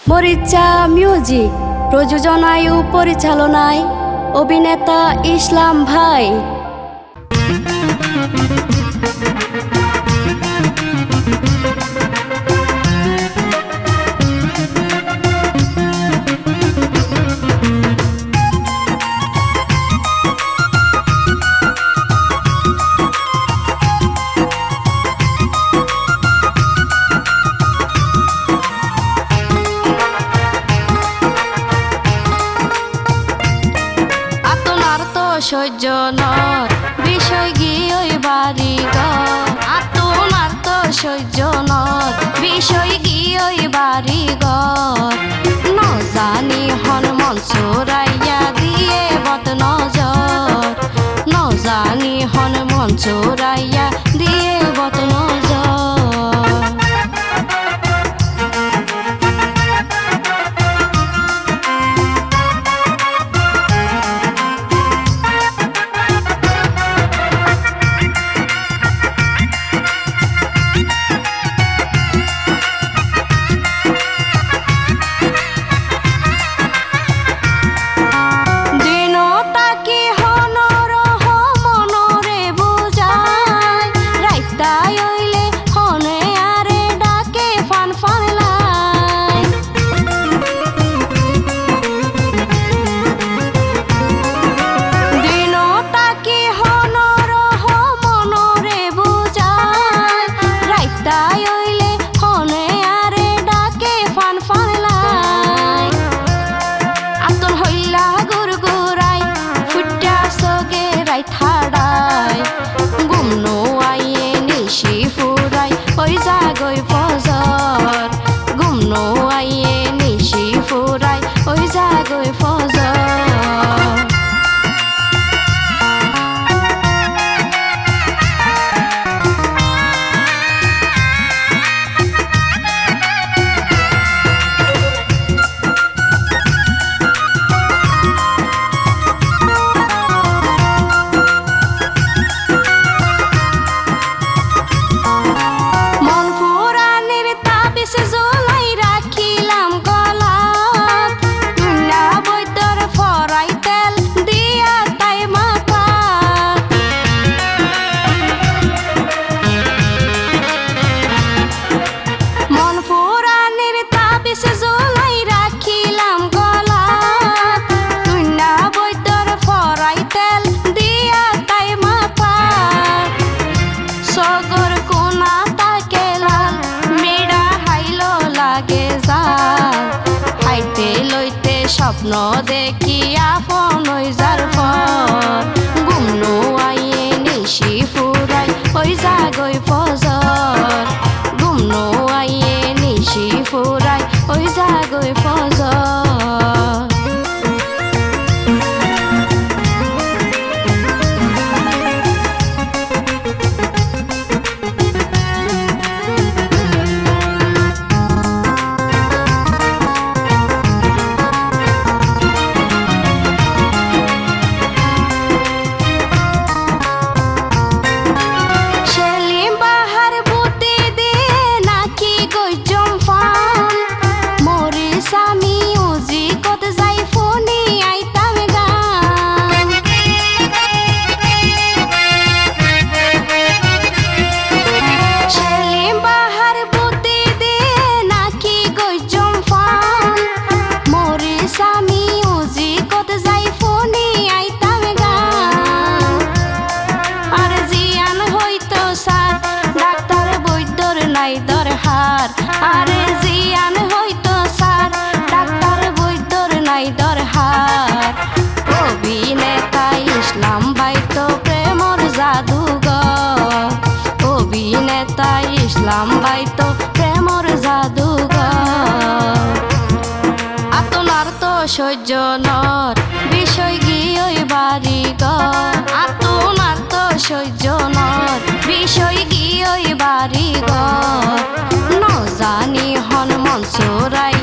মরিচা music প্রযোজনায় ও পরিচালনায় অভিনেতা ইসলাম ভাই। সহ্য নয় বিষয় গিয়ে বাড়ি ঘর, আতনার তো সহ্য নয় বিষয় গিয়ে বাড়ি ঘর। ন জানি হন মন চোরাইয়া দিয়ে বদ নজর, ন জানি হন মন চোরাইয়া দিয়ে বদ নজর। স্বপ্ন দেখি আপন যার পর, গুমনো আইয়ে নিশি ফুরাই ওই জাগই ফজর, গুমনো আইয়ে নিশি ফুরাই ওই জাগই ফজর। আরে জিয়ান হইতো স্যার ডাক্তার বৈদ্যর নাই দরহার, অভিনেতা ইসলাম ভাই তো প্রেমর জাদুঘর, অভিনেতা ইসলাম ভাই তো প্রেমর জাদুঘর। আতনার তো সহ্য নর বিষয় গিয়ে বাড়ি ঘর, আতনার তো সহ্য নর বিষয় গিয়ে বাড়ি ঘর। জানি হন মন চোরাই